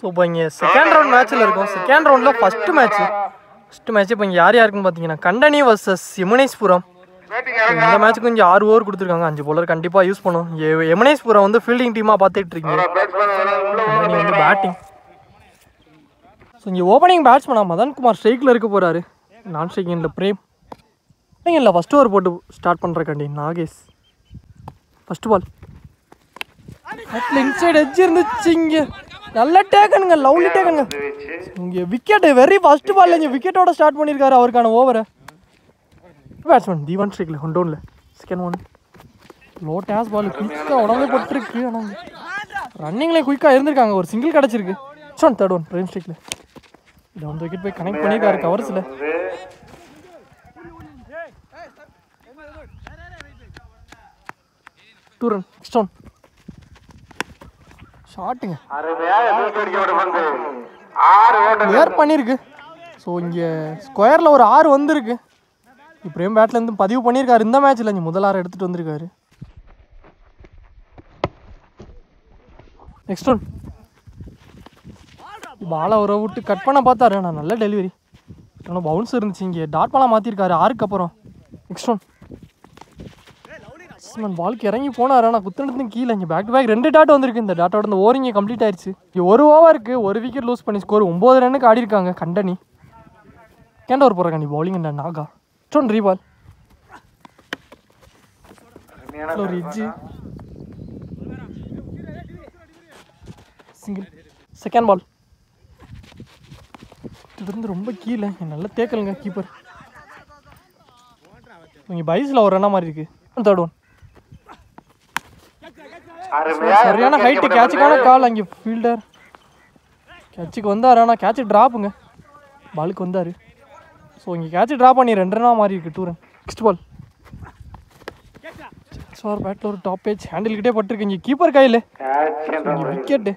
So இப்போ இங்கே second round மேட்ச்சில் இருக்கும். செகண்ட் ரவுண்டில் ஃபஸ்ட்டு மேட்ச் இப்போ இங்கே யார் யாருக்குன்னு பார்த்தீங்கன்னா கண்டனி வர்சஸ் யமுனேஸ்புரம். இந்த மேட்ச்சுக்கு கொஞ்சம் 6 ஓவர் கொடுத்துருக்காங்க. 5 bowler கண்டிப்பாக யூஸ் பண்ணும். யமுனேஸ்புரம் வந்து ஃபீல்டிங் டீமாக பார்த்துட்டு இருக்கீங்க, கண்டனி வந்து பேட்டிங். ஸோ இங்கே ஓப்பனிங் பேட்ஸ்மேனா மதன்குமார் ஸ்ட்ரைக்கில் இருக்க போகிறாரு. நான் ஸ்ட்ரைக்கிங்கில் பிரேம் இல்லை. ஃபஸ்ட் ஓவர் போட்டு ஸ்டார்ட் பண்ணுற கண்டி நாகேஷ். ஃபஸ்ட்டு பால் அட்ல இன்சைட் எட்ஜ் இருந்துச்சு. இங்கே நல்ல டேக்கனுங்க, லவ்லி டேக்கனுங்க. இங்கே விக்கெட்டு வெரி ஃபஸ்ட்டு பால் இங்கே விக்கெட்டோட ஸ்டார்ட் பண்ணியிருக்காரு அவருக்கான ஓவரை. பேட்ஸ்மேன் தீவான் ஸ்ட்ரைக்கில் 1 down. செகண்ட் ஒன் லோ டேஸ் பால் குயிக்காக உடம்பே போட்டுருக்கு. ஆனால் ரன்னிங்லேயே குயிக்காக இருந்திருக்காங்க. ஒரு சிங்கிள் கிடச்சிருக்கு. தேர்ட் ஒன் பிரேம் ஸ்ட்ரைக்கில் இதை வந்து விக்கெட் போய் கனெக்ட் பண்ணியிருக்காரு கவர்ஸில். 2 run. நெக்ஸ்ட் ஒன் ஷாட்டுங்க கிளியர் பண்ணியிருக்கு. ஸோ இங்கே ஸ்கொயரில் ஒரு 6 வந்திருக்கு. இப்படியும் பேட்லேருந்து பதிவு பண்ணியிருக்காரு இந்த மேட்ச்சில். இங்கே முதல் 6 எடுத்துகிட்டு வந்திருக்காரு. நெக்ஸ்ட் ஒன் பாலை ஒரு விட்டு கட் பண்ண பார்த்தாரு. ஆனால் நல்ல டெலிவரி. ஆனால் பவுன்ஸ் இருந்துச்சு. இங்கே டாட் பாலாக மாற்றிருக்காரு 6க்கு அப்புறம். நெக்ஸ்ட் ஒன் பாலுக்கு இறங்கி போனார். ஆனால் குத்துனது கீழே. இங்கே பேக் டு பேக் 2 டாட் வந்திருக்கு. இந்த டாட்டோட இந்த ஓவர் இங்கே கம்ப்ளீட் ஆயிடுச்சு. இங்கே 1 ஓவருக்கு 1 விக்கெட் லூஸ் பண்ணி ஸ்கோர் 9 ரன்னுக்கு ஆடி இருக்காங்க கண்டனி. கேண்ட் ஓவர் போகிறாங்க நீ பவுலிங் என்ன நாகா. நெக்ஸ்ட் ஒன் ரீபால் ஒரு எட்ஜு சிங்கிள். செகண்ட் பால் இருந்து ரொம்ப கீழே. நல்லா தேக்கலுங்க கீப்பர். இங்கே பைஸில் ஒரு ரன்னா மாதிரி இருக்கு. தேர்ட் ஒன் சரியான ஹைட்டு கேட்சுக்கான கால். அங்கே ஃபீல்டர் கேட்சுக்கு வந்தார். ஆனால் கேட்சு ட்ராப்புங்க. பாலுக்கு வந்தார். ஸோ இங்கே கேட்சு ட்ராப் பண்ணி 2 ரன்னாக மாறி இருக்கு. 2 run. நெக்ஸ்ட் பால் சார் பேட்டில் ஒரு டாப் பேஜ் ஹேண்டில்கிட்டே பட்டிருக்கு. இங்கே கீப்பர் கையில் இங்கே விக்கெட்டு.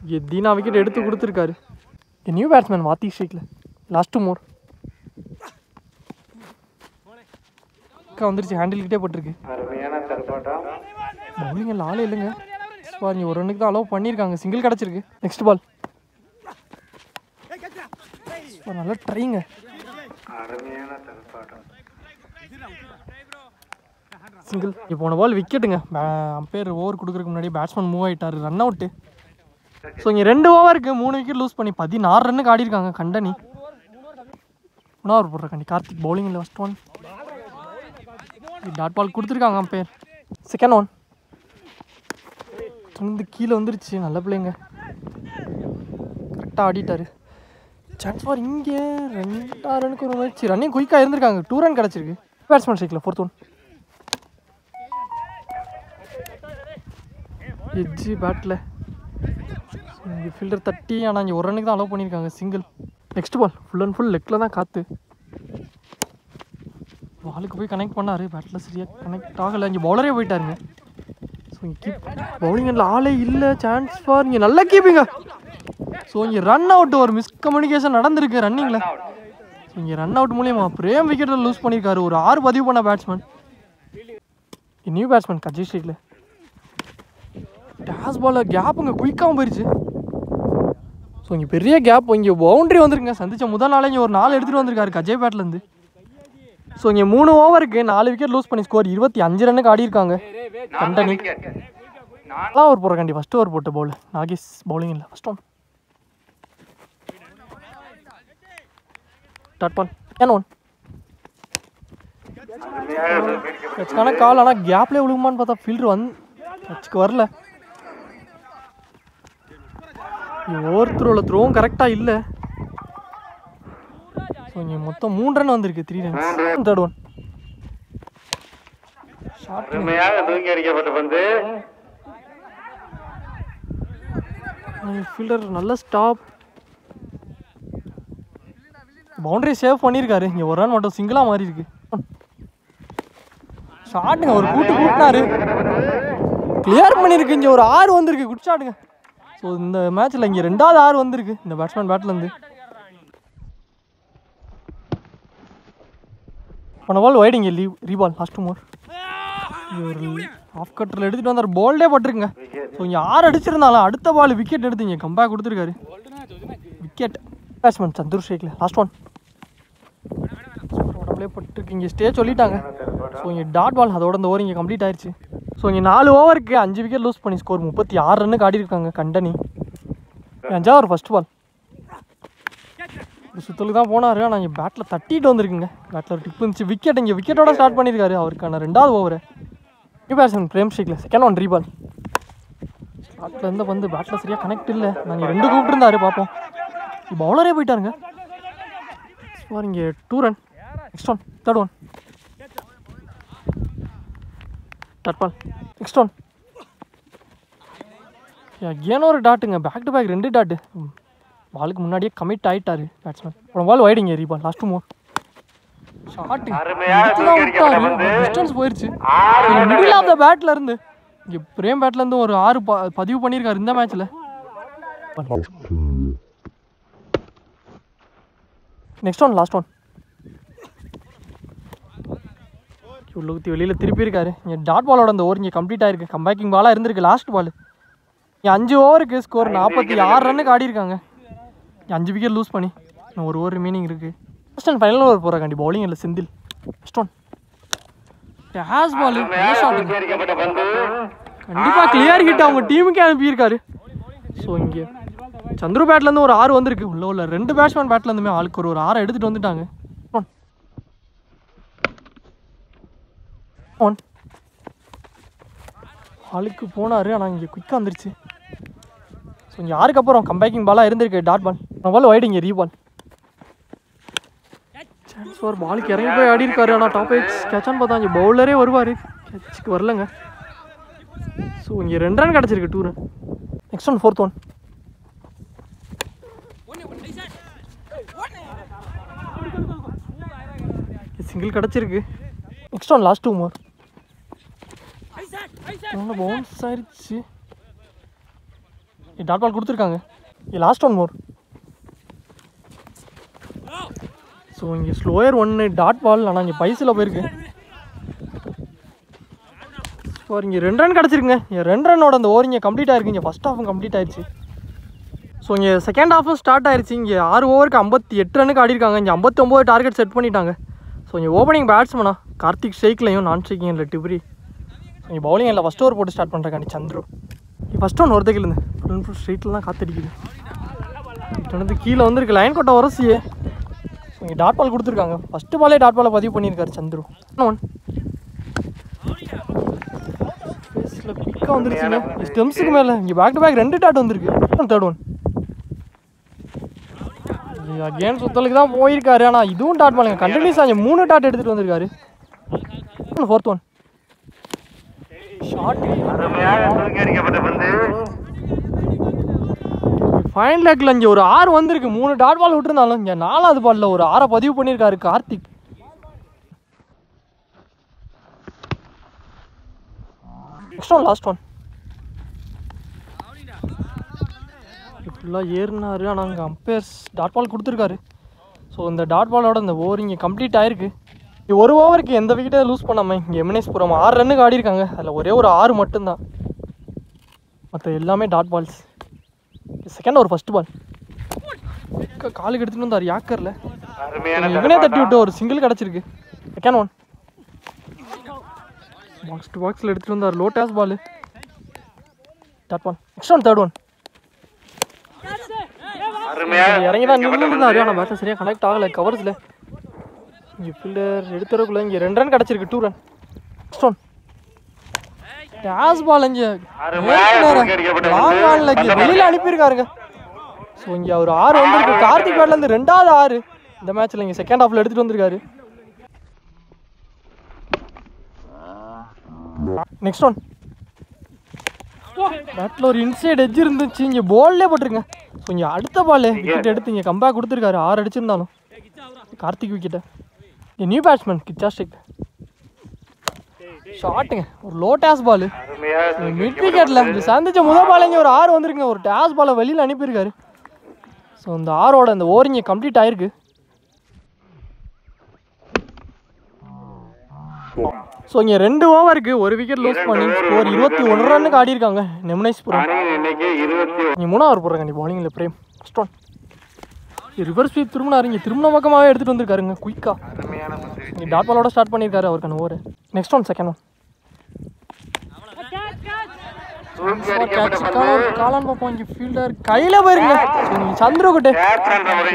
இங்கே தீனா விக்கெட் எடுத்து கொடுத்துருக்காரு. இங்கே நியூ பேட்ஸ்மேன் வாத்தி ஸ்ட்ரைக்கில் லாஸ்ட் 2 more வந்துருச்சு. ஹேண்டில்கிட்டே பட்டிருக்கு. பவுலிங் எல்லாம் ஆளே இல்லைங்க. நீ ஒரு ரன்னுக்கு தான் அலோவ் பண்ணியிருக்காங்க. சிங்கிள் கிடச்சிருக்கு. நெக்ஸ்ட் பால் நல்லா ட்ரைங்க. சிங்கிள். இப்போ போன பால் விக்கெட்டுங்க. அம்பையர் ஓவர் கொடுக்குறதுக்கு முன்னாடி பேட்ஸ்மேன் மூவ் ஆகிட்டார். Run out. ஸோ இங்கே 2 ஓவருக்கு 3 விக்கெட் லூஸ் பண்ணி 16 ரன்னுக்கு ஆடி இருக்காங்க கண்டனி. 1 ஓவர் போடுற கண்டி கார்த்திக் பவுலிங் இல்லை. ஃபஸ்ட் ஒன் டாட் பால் கொடுத்துருக்காங்க அம்பையர். செகண்ட் ஒன் வந்து கீழே வந்துருச்சு. நல்ல பிள்ளைங்க கரெக்டாக ஆடிட்டார். சான்ஸ் ஃபார் இங்கே 2 ரன்னுக்கு ஒரு மேட்ச் ரன்னிங் குயிக்காக இருந்திருக்காங்க. 2 run கிடச்சிருக்கு. பேட்ஸ்மேன் ஸ்ட்ரைக்கில் 4th ஒன் எட்ஜு பேட்டில் இங்கே ஃபீல்டர் தட்டி. ஆனால் இங்கே 1 ரன்னுக்கு தான் அலோவ் பண்ணியிருக்காங்க. Single. Next ball full and full லெக்கில் தான் காற்று. பாலுக்கு போய் கனெக்ட் பண்ணார். பேட்டில் சரியாக கனெக்ட் ஆகலை. இங்கே பவுலரே போயிட்டாருங்க. ஸோ இங்கே கீப் பவுலிங்கில் ஆளே இல்லை. சான்ஸ் ஃபார் இங்கே நல்லா கீப்பிங்க. ஸோ இங்கே ரன் அவுட் ஒரு மிஸ்கம்யூனிகேஷன் நடந்திருக்கு ரன்னிங்கில். ஸோ இங்கே ரன் அவுட் மூலியமா பிரேம் விக்கெட்டில் லூஸ் பண்ணியிருக்காரு. ஒரு 6 பதிவு பண்ண பேட்ஸ்மேன். நியூ பேட்ஸ்மேன் கஜி ஸ்ட்ரைக்கில் டேஸ் பாலில் கேப்புங்க குயிக்காகவும் போயிடுச்சு. ஸோ இங்கே பெரிய கேப். இங்கே பவுண்ட்ரி வந்துருங்க. சந்திச்ச முதல் நாளே இங்கே ஒரு 4 எடுத்துகிட்டு வந்திருக்காரு கஜய் பேட்லேருந்து. ஸோ இங்கே 3 ஓவருக்கு 4 விக்கெட் லூஸ் பண்ணி ஸ்கோர் 25 ரன்னுக்கு ஆடி இருக்காங்க கண்டனி. 4 ஓவர் போகிற கண்டி. ஃபஸ்ட் ஓவர் போட்ட பவுல் நாகேஷ் பவுலிங் இல்லை. First one dot ball. ஏன் ஒன் டச்சுக்கான கால். ஆனால் கேப்லேயே விழுகுமான்னு பார்த்தா ஃபீல்டர் டச்சுக்கு வரல. ஓவர் த்ரோவில் த்ரோவும் கரெக்டாக இல்லை. ஸோ இங்கே மொத்தம் 3 ரன் வந்திருக்கு. 3 runs. தேர்ட் ஒன் ஃபீல்டர் நல்ல ஸ்டாப். பவுண்டரி சேவ் பண்ணியிருக்காரு. இங்கே 1 ரன் மட்டும் சிங்கிளாக மாறி இருக்கு. ஷாட்டுங்க ஒரு கூட்டினாரு. கிளியர் பண்ணியிருக்கு. இங்கே ஒரு 6 வந்திருக்கு. குட் ஷாட்டுங்க. ஸோ இந்த மேட்ச்சில் இங்கே 2வது 6 வந்திருக்கு இந்த பேட்ஸ்மேன் பேட்லேருந்து. போன பால் வைடு. இங்கே ரீபால் லாஸ்ட் 2 more ஒரு ஆஃப் கட்டரில் எடுத்துகிட்டு வந்தார். போல்டே பட்டிருக்குங்க. ஸோ இங்கே 6 அடிச்சிருந்தாலும் அடுத்த பால் விக்கெட் எடுத்து இங்கே கம்பேக் கொடுத்துருக்காரு. விக்கெட் பேட்ஸ்மேன் சந்துரு ஷேக்கில் லாஸ்ட் ஒன் உடம்புலே பட்டுருக்கு. இங்கே ஸ்டே சொல்லிட்டாங்க. ஸோ இங்கே டாட் பால் அதோட இந்த ஓவர் இங்கே கம்ப்ளீட் ஆயிடுச்சு. ஸோ இங்கே 4 ஓவருக்கு 5 விக்கெட் லூஸ் பண்ணி ஸ்கோர் 36 ரன்னுக்கு ஆடி இருக்காங்க கண்டனி. 5ஆவது ஓவர் ஃபர்ஸ்ட் பால் ஒரு சுத்தலுக்கு தான் போனார். ஆனால் இங்கே பேட்டில் தட்டிட்டு வந்திருக்குங்க. பேட்டில் ஒரு டிப் இருந்துச்சு. விக்கெட் இங்கே விக்கெட்டோட ஸ்டார்ட் பண்ணியிருக்காரு அவருக்கான 2வது ஓவர். நியூ பேட்ஸ்மேன் பிரேம் ஷேக்கில் செகண்ட் ஒன் ரீபால். ஸ்டார்ட்டில் இருந்து வந்து பேட்டில் சரியாக கனெக்ட் இல்லை. நாங்கள் 2 கூப்பிட்டுருந்தாரு பார்ப்போம். பவுலரே போயிட்டாருங்க. சார் இங்கே 2 run. Next one third one dot ball. Next one ஏனோ ஒரு டாட்டுங்க. Back to back 2 dot. பாலுக்கு முன்னாடியே கமிட் ஆகிட்டாரு பேட்ஸ்மேன். அப்புறம் பால் வைடிங்க ரீபால் லாஸ்ட் மோர் ஷாட்டு டிஸ்டன்ஸ் போயிடுச்சு. மிடில் ஆஃப் த பேட்டில் இருந்து இங்கே பிரேம் பேட்லேருந்து ஒரு 6 பதிவு பண்ணியிருக்காரு இந்த மேட்ச்சில். நெக்ஸ்ட் ஒன் லாஸ்ட் ஒன் உள்ளுத்தி வெளியில் திருப்பி இருக்காரு. இங்கே டாட் பாலோட அந்த ஓவர் இங்கே கம்ப்ளீட் ஆயிருக்கு. கம்பேக்கிங் பாலாக இருந்திருக்கு லாஸ்ட் பால். இங்கே 5 ஓவருக்கு ஸ்கோர் 46 ரன்னுக்கு ஆடி இருக்காங்க. 5 விக்கெட் லூஸ் பண்ணி இன்னும் ஒரு ஓவர் ரிமைனிங் இருக்குது. ஃபர்ஸ்ட் அண்ட் ஃபைனல் ஓவர் போகிறாங்க. கண்டி பவுலிங் இல்லை செந்தில். ஃபர்ஸ்ட் ஒன் ஹேஸ் பால் கண்டிப்பாக கிளியர் ஹிட் அவங்க டீமுக்கே அனுப்பியிருக்காரு. ஸோ இங்கே சந்துரு பேட்லேருந்து ஒரு 6 வந்திருக்கு. உள்ள 2 பேட்ஸ்மேன் பேட்லேருந்துமே ஆளுக்கு ஒரு 6 எடுத்துகிட்டு வந்துட்டாங்க. ஒன் ஆளுக்கு போனார். ஆனால் இங்கே குயிக்காக வந்துருச்சு. ஸோ இங்கே 6க்கு அப்புறம் கம்பேக்கிங் பாலாக இருந்திருக்கு டாட் பால். பால் வைடிங்க ரீபால். சான்ஸ் ஒரு பாலுக்கு இறங்கி போய் ஆடி இருக்காரு. ஆனால் டாப் எக்ஸ் கேட்சான்னு பார்த்தா இங்கே பவுலரே வருவார். கேட்சுக்கு வரலங்க. ஸோ இங்கே 2 ரன் கிடச்சிருக்கு. 2 run. Next one fourth one single கிடச்சிருக்கு. நெக்ஸ்ட் ஒன் லாஸ்ட் 2 மோர் பவுன்ஸ் ஆயிடுச்சு. டாட் பால் கொடுத்துருக்காங்க. லாஸ்ட் ஒன் மோர். ஸோ இங்கே ஸ்லோயர் 1 டாட் பால். ஆனால் இங்கே பைஸில் போயிருக்கு. ஸோ இங்கே 2 ரன் கிடச்சிருக்குங்க. 2 ரன்னோட அந்த ஓவர் இங்கே கம்ப்ளீட் ஆயிருக்கு. இங்கே ஃபஸ்ட் ஹாஃபும் கம்ப்ளீட் ஆயிடுச்சு. ஸோ இங்கே செகண்ட் ஹாஃபும் ஸ்டார்ட் ஆயிடுச்சு. இங்கே 6 ஓவருக்கு 58 ரன்னுக்கு ஆடிருக்காங்க. இங்கே 59 டார்கெட் செட் பண்ணிட்டாங்க. ஸோ இங்கே ஓப்பனிங் பேட்ஸ்மனா கார்த்திக் ஸ்ட்ரைக்லையும் நான் ஸ்ட்ரைக்கிங் இல்லை டிப்ரி. ஸோ இங்கே பவுலிங் இல்லை ஃபஸ்ட் ஓவர் போட்டு ஸ்டார்ட் பண்ணுறாங்க சந்துரு. ஃபஸ்ட் ஒன் ஒருத்தக்கிலேருந்து ஃபுல் ஸ்ட்ரைட்டில் தான் காத்தடிக்குது. இட்டு வந்து கீழே வந்துருக்கு லைன் கொட்ட உரசியே. ஸோ இங்கே டாட் பால் கொடுத்துருக்காங்க. ஃபஸ்ட்டு பாலே டாட் பாலை பதிவு பண்ணியிருக்காரு சந்துரு. ஒன் ஃபேஸில் குயிக்காக வந்துருச்சுங்க. ஸ்டெம்ஸுக்கு மேலே இங்கே பேக் டு பேக் 2 டாட் வந்துருக்கு. தேர்ட் ஒன் அகேன் சுத்தலுக்கு தான் போயிருக்காரு. ஆனால் இதுவும் டாட் பாலுங்க. கண்டினியூஸாக இங்கே 3 டாட் எடுத்துகிட்டு வந்திருக்காரு. ஃபோர்த் ஒன் ஷார்ட் ஃபைனல் லெக்கில் இங்கே ஒரு 6 வந்திருக்கு. 3 டாட் பால் விட்டுருந்தாலும் இங்கே 4வது பாலில் ஒரு 6 பதிவு பண்ணியிருக்காரு Karthik. Next one last one ஃபுல்லாக ஏறினார். ஆனால் அங்கே அம்பையர்ஸ் டாட் பால் கொடுத்துருக்காரு. ஸோ இந்த டாட் பாலோட இந்த ஓவர் இங்கே கம்ப்ளீட் ஆயிருக்கு. ஒரு ஓவருக்கு எந்த விக்கெட்டை லூஸ் பண்ணாமல் இங்கே எம்என்எஸ்புரம் 6 ரன்னுக்கு ஆடி இருக்காங்க. அதில் ஒரே ஒரு 6 மட்டும்தான். மற்ற எல்லாமே dot balls. Second over first ball காலுக்கு எடுத்துகிட்டு வந்தார் யாக்கரில். இவனே தட்டி விட்டு ஒரு சிங்கிள் கிடச்சிருக்கு. செகண்ட் ஒன் பாக்ஸ் டு பாக்ஸில் எடுத்துகிட்டு வந்தார். Low toss ball dot ball. Next one third one இறங்கி தான் நின்று இருந்தாரு. ஆனால் பேட்ஸ்மேன் சரியாக கனெக்ட் ஆகலை கவர்ஸில். இங்கே ஃபீல்டர் எடுத்துறக்குள்ள இங்கே 2 ரன் கிடச்சிருக்கு. 2 run. Next one toss ball இங்கே லாங் பாலில் இங்கே வெளியில் அனுப்பியிருக்காருங்க. ஸோ இங்கே ஒரு 6 வந்திருக்கு. கார்த்திக் பேட்லேருந்து 2வது 6 இந்த மேட்ச்சில் இங்கே செகண்ட் ஹாஃபில் எடுத்துகிட்டு வந்திருக்காரு. நெக்ஸ்ட் ஒன் பேட்டில் ஒரு இன்சைட் எட்ஜ் இருந்துச்சு. இங்கே பால்லே போட்டிருங்க. ஸோ இங்கே அடுத்த பால் விக்கெட் எடுத்து இங்கே கம்பேக் கொடுத்துருக்காரு. 6 அடிச்சிருந்தாலும் கார்த்திக் விக்கெட்டை. இங்கே நியூ பேட்ஸ்மேன் கிச்சா ஸ்டிக் ஷாட்டுங்க. ஒரு லோ டாஸ் பால் மிட் விக்கெட்டில் சந்திச்ச முதல் பால் இங்கே ஒரு 6 வந்துருக்குங்க. ஒரு டாஸ் பாலை வெளியில் அனுப்பியிருக்காரு. ஸோ இந்த 6ஓட அந்த ஓவர் இங்கே கம்ப்ளீட் ஆயிருக்கு. ஸோ இங்கே 2 ஓவருக்கு 1 விக்கெட் லூஸ் பண்ணி ஸ்கோர் 21 ரன்னுக்கு ஆடி இருக்காங்க நெமுனைஸ்புரம். இங்கே 3 ஓவர் போடுறாங்க நீ பவுலிங்கில் பிரேம் ஸ்டோன் ரிவர்ஸ் ஸ்வீப் திரும்பினாரு. இங்கே திரும்பின பக்கமாகவே எடுத்துகிட்டு வந்திருக்காருங்க குயிக்காக. இங்கே டாட் பாலோட ஸ்டார்ட் பண்ணியிருக்காரு அவருக்கான over. Next one second one காலான்னு பார்ப்போம். இங்கே ஃபீல்டர் கையில் போயிருங்க. சந்திரகுட்டு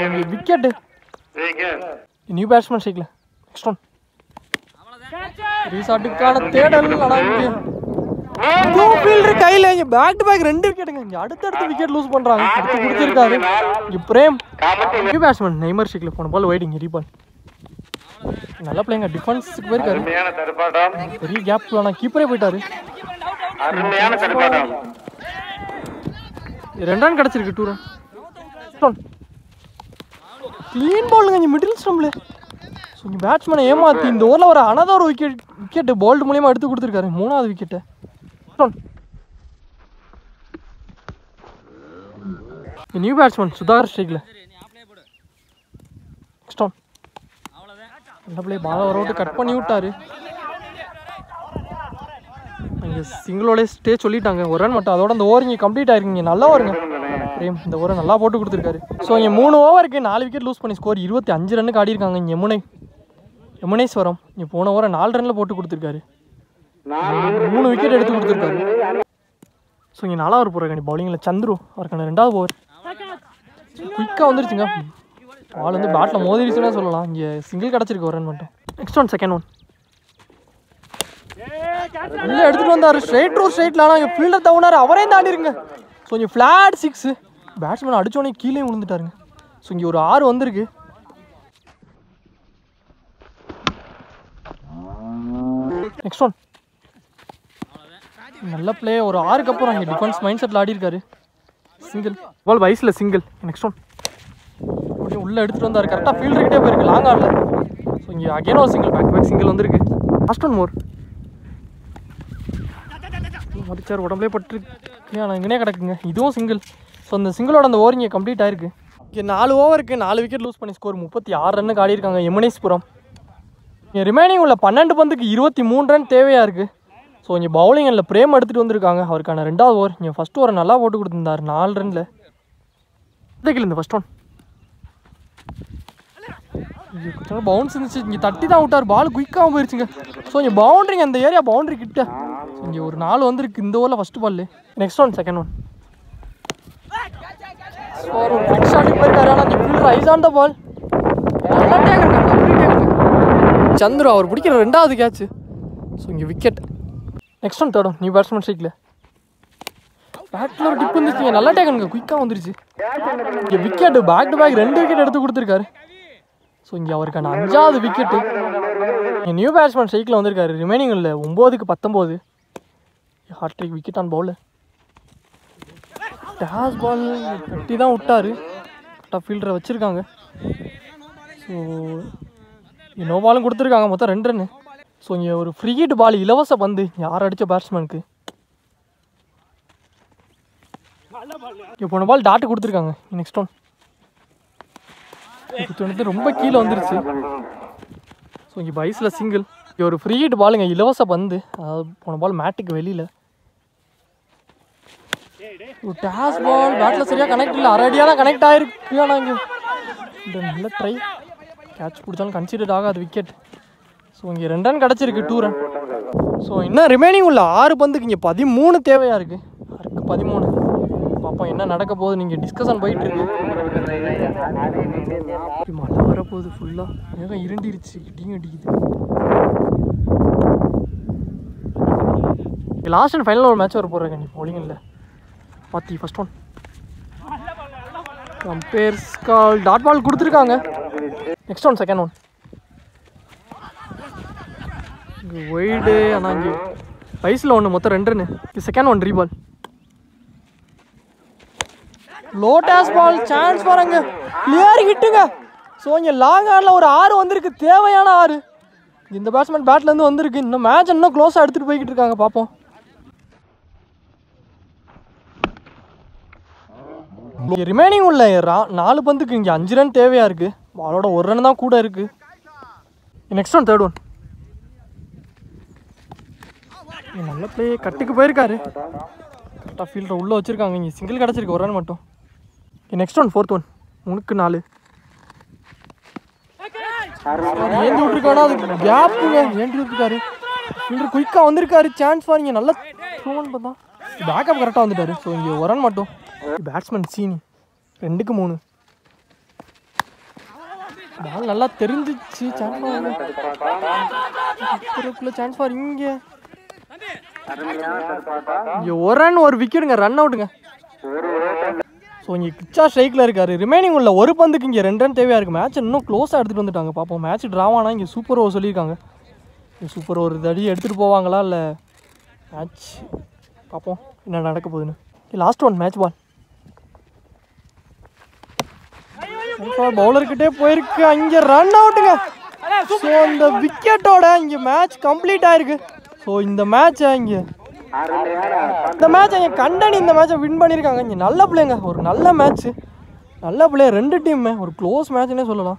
இங்கே விக்கெட்டு. நியூ பேட்ஸ்மேன் ஸ்ட்ரைக்கில். நெக்ஸ்ட் ஒன் ரீசார்ட்டுக்கான தேடல். ஃபீல்டர் கையில் இங்கே பேக் டு பேக் 2 விக்கெட்டுங்க. இங்கே அடுத்தடுத்து விக்கெட் லூஸ் பண்ணுறாங்க. அடுத்து கொடுத்துருக்காரு இங்கே பிரேம். நியூ பேட்ஸ்மேன் நெய்மர் ஸ்ட்ரைக்கில் போன பால் வைடிங் ரீபால். நல்லா பிள்ளைங்க டிஃபென்ஸுக்கு போயிருக்காரு. பெரிய கேப் ஆனால் கீப்பரே போயிட்டாரு. 2 ரன் கிடச்சிருக்கு. 2 ரன் க்ளீன் பாலுங்க இங்கே மிடில் ஸ்டம்பில். ஸோ இங்கே பேட்ஸ்மேனை ஏமாற்றி இந்த ஓவரில் ஒரு அனதர் விக்கெட்டு போல்டு மூலியமாக எடுத்து கொடுத்துருக்காரு. 3வது விக்கெட்டு. நியூ பேட்ஸ்மேன் சுதாகர் ஸ்ட்ரைக்கில். நெக்ஸ்ட் ஒன் நல்ல பிளே பால் ஒரு அவுட்டு கட் பண்ணி விட்டாரு. இங்கே சிங்கிளோட ஸ்டே சொல்லிட்டாங்க. 1 ரன் மட்டும். அதோட அந்த ஓவர் இங்கே கம்ப்ளீட் ஆயிருக்குங்க. நல்லா வருங்க பிரேம். இந்த ஓவரை நல்லா போட்டு கொடுத்துருக்காரு. ஸோ இங்கே 3 ஓவருக்கு 4 விக்கெட் லூஸ் பண்ணி ஸ்கோர் 25 ரன்னுக்கு ஆடி இருக்காங்க இங்கே யமுனேஸ்வரம். இங்கே போன ஓவரை 4 ரனில் போட்டு கொடுத்துருக்காரு. 3 விக்கெட் எடுத்து கொடுத்துருக்காரு. ஸோ இங்கே 4 ஓவர் போடுறாங்க பவுலிங்கில் சந்துரு. அவருக்கான 2வது ஓவர் குயிக்காக வந்துருச்சுங்க. பால் வந்து பேட்டில் மோதிருச்சுன்னே சொல்லலாம். இங்கே சிங்கிள் கிடச்சிருக்கு 1 ரன் மட்டும். நெக்ஸ்ட் ஒன் செகண்ட் ஒன் உள்ளே எடுத்துகிட்டு வந்தார். ஸ்ட்ரைட்டில். ஆனால் இங்கே ஃபீல்டர் தவுனார். அவரே தாண்டிருங்க. ஸோ இங்கே ஃப்ளாட் 6. பேட்ஸ்மேன் அடித்தோடனே கீழே விழுந்துட்டாருங்க. ஸோ இங்கே ஒரு 6 வந்திருக்கு. நெக்ஸ்ட் ஒன் நல்ல பிளே. ஒரு 6க்கு அப்புறம் இங்கே டிஃபென்ஸ் மைண்ட் செட்டில் ஆடி இருக்காரு. சிங்கிள் பால் வயசில் சிங்கிள். நெக்ஸ்ட் ஒன் அப்படியே உள்ளே எடுத்துகிட்டு வந்தார். கரெக்டாக ஃபீல்டர்கிட்டே போயிருக்கு. லாங் ஆடல. ஸோ இங்கே அகேன் ஒரு சிங்கிள். பேக் பேக் சிங்கிள் வந்திருக்கு. லாஸ்ட் ஒன் மோர் மதிச்சார். உடம்புலே பட்டுருக்கு. ஆனால் இங்கேனே கிடக்குங்க. இதுவும் சிங்கிள். ஸோ அந்த சிங்கிளோட அந்த ஓவர் இங்கே கம்ப்ளீட் ஆயிருக்கு. இங்கே 4 ஓவருக்கு 4 விக்கெட் லூஸ் பண்ணி ஸ்கோர் 36 ரன்னுக்கு ஆடி இருக்காங்க யமுனேஸ்புரம். இங்கே ரிமைனிங் உள்ள 12 பந்துக்கு 23 ரன் தேவையாக இருக்குது. ஸோ இங்கே பவுலிங்கில் பிரேம் எடுத்துகிட்டு வந்திருக்காங்க. அவருக்கான 2வது ஓவர். இங்கே ஃபஸ்ட் ஓவரை நல்லா போட்டு கொடுத்துருந்தார் 4 ரனில். இந்த ஃபஸ்ட் ஒன் பவுன்ஸ் இருந்துச்சு. இங்கே தட்டி தான் விட்டார். பால் குயிக்காகவும் போயிருச்சுங்க. ஸோ இங்கே பவுண்ட்ரிங்க அந்த ஏரியா பவுண்ட்ரி கிட்ட. ஸோ இங்கே ஒரு 4 வந்திருக்கு இந்த ஓவரில் first ball. Next one second one ஒரு ஃபிக்ஸ் ஆடி போயிருக்காரு. ஆனால் இங்கே fielder eyes on the ball. நல்லா டேக்குங்க. சந்துரு அவர் பிடிக்கிற 2வது கேட்ச். ஸோ இங்கே wicket. Next one third one new batsman ஸ்ட்ரைக்கில். பேட்டில் ஒரு டிப் வந்துருச்சுங்க. நல்லா டேக்குங்க. குயிக்காக வந்துருச்சு. இங்கே wicket back to back 2 wicket எடுத்து கொடுத்துருக்காரு. ஸோ இங்கே அவருக்கான 5வது விக்கெட்டு. இங்கே நியூ பேட்ஸ்மேன் ஸ்ட்ரைக்கில் வந்திருக்காரு. ரிமைனிங் இல்லை 9க்கு 19 ஹாட்ரிக் விக்கெட் ஆன் பவுலர். டேஸ் பால் கட்டி தான் விட்டார். கரெக்டாக ஃபீல்டரை வச்சுருக்காங்க. ஸோ நோ பாலும் கொடுத்துருக்காங்க. மொத்தம் 2 ரன்னு. ஸோ இங்கே ஒரு ஃப்ரீ ஹிட் பால் இலவச பந்து யார் அடித்த பேட்ஸ்மேனுக்கு. இங்கே போன பால் டாட்டு கொடுத்துருக்காங்க. நெக்ஸ்ட் ஒன் ரொம்ப கீழே வந்துருச்சு. ஸோ இங்கே பைஸில் சிங்கிள். இங்கே ஒரு ஃப்ரீ ஹிட் பாலுங்க இலவச பந்து. அதாவது போன பால் மேட்டுக்கு வெளியில். ஒரு டேஸ் பால் பேட்டில் சரியாக கனெக்ட் இல்லை. அரடியாக தான் கனெக்ட் ஆகிருக்கு. ஆனால் இங்கே இந்த நல்ல ட்ரை கேட்ச் பிடிச்சாலும் கன்சிடர் ஆகாது விக்கெட். ஸோ இங்கே 2 ரன் கிடச்சிருக்கு. 2 ரன். ஸோ இன்னும் ரிமைனிங் உள்ள 6 பந்துக்கு இங்கே 13 தேவையாக இருக்குது. 6க்கு 13 பார்ப்போம் என்ன நடக்க போகுது. நீங்கள் டிஸ்கஷன் போயிட்டுருக்கு. மழை வரப்போகுது. ஃபுல்லாக மேகம் இருண்டிருச்சு. இடியும் அடிக்குது. லாஸ்ட் அண்ட் ஃபைனல் ஒரு மேட்ச் வர போகிறாங்க நீ பவுலிங்கில் பாத்தி. ஃபஸ்ட் ஒன் கம்பேர்ஸ் கால் டாட் பால் கொடுத்துருக்காங்க. நெக்ஸ்ட் ஒன் செகண்ட் ஒன் இங்கே ஒய்டு. ஆனால் இங்கே வயசில் ஒன்று மொத்தம் 2 ரன்னு. Second one ரீபால். லோ டேஸ் பால் சான்ஸ் வராங்க. கிளியர் ஹிட்டுங்க. ஸோ இங்கே லாங் ஆனில் ஒரு 6 வந்திருக்கு. தேவையான 6 இந்த பேட்ஸ்மேன் பேட்லேருந்து வந்திருக்கு. இன்னும் மேட்ச் இன்னும் க்ளோஸாக எடுத்துகிட்டு போய்கிட்டு இருக்காங்க. பார்ப்போம். ரிமைனிங் உள்ள 4 பந்துக்கு இங்கே 5 ரன் தேவையாக இருக்குது. பாலோட 1 ரன் தான் கூட இருக்குது. நெக்ஸ்ட் ஒன் தேர்ட் ஒன் நல்ல பிளே கட்டுக்கு போயிருக்காரு. கரெக்டாக ஃபீல்டர் உள்ளே வச்சுருக்காங்க. இங்கே சிங்கிள் கிடச்சிருக்கு ஒரு ரன் மட்டும். நெக்ஸ்ட் ஒன் 4th ஒன் 3-4 ஏந்தி விட்டுருக்கானா அது கேப்புங்க. ஏந்தி விட்டுருக்காரு. ஃபீல்டர் குயிக்காக வந்திருக்காரு. சான்ஸ் பாருங்க. நல்லா த்ரோன்னு பார்த்தா பேக்கப் கரெக்டாக வந்துட்டாரு. ஸோ இங்கே ஒரு ரன் மட்டும். பேட்ஸ்மேன் சீனி 2-3 பால் நல்லா தெரிஞ்சிச்சு. சான்ஸ் ஃபார் இங்கே ஒரு ரன் ஒரு விக்கெட்டுங்க. ரன் அவுட்டுங்க. ஸோ இங்கே கிச்சா ஸ்ட்ரைக்கில் இருக்காரு. ரிமைனிங் உள்ள ஒரு பந்துக்கு இங்கே 2 ரன் தேவையாக இருக்குது. மேட்ச் இன்னும் க்ளோஸாக எடுத்துகிட்டு வந்துட்டாங்க. பார்ப்போம். மேட்ச் ட்ராவானா இங்கே சூப்பர் ஓவர் சொல்லியிருக்காங்க. சூப்பர் ஓவர் தடி எடுத்துகிட்டு போவாங்களா இல்லை மேட்ச் பார்ப்போம் என்ன நடக்க போகுதுன்னு. லாஸ்ட் ஒன் மேட்ச் பால் பவுலர்கிட்டே போயிருக்கு. அங்கே ரன் அவுட்டுங்க. ஸோ இந்த விக்கெட்டோட இங்கே மேட்ச் கம்ப்ளீட் ஆயிருக்கு. ஸோ இந்த மேட்சை இங்கே கண்டனி இந்த மேட்சை வின் பண்ணியிருக்காங்க. இங்கே நல்ல பிளேங்க. ஒரு நல்ல மேட்ச்சு. நல்ல பிளே 2 டீமுமே ஒரு க்ளோஸ் மேட்ச்னே சொல்லலாம்.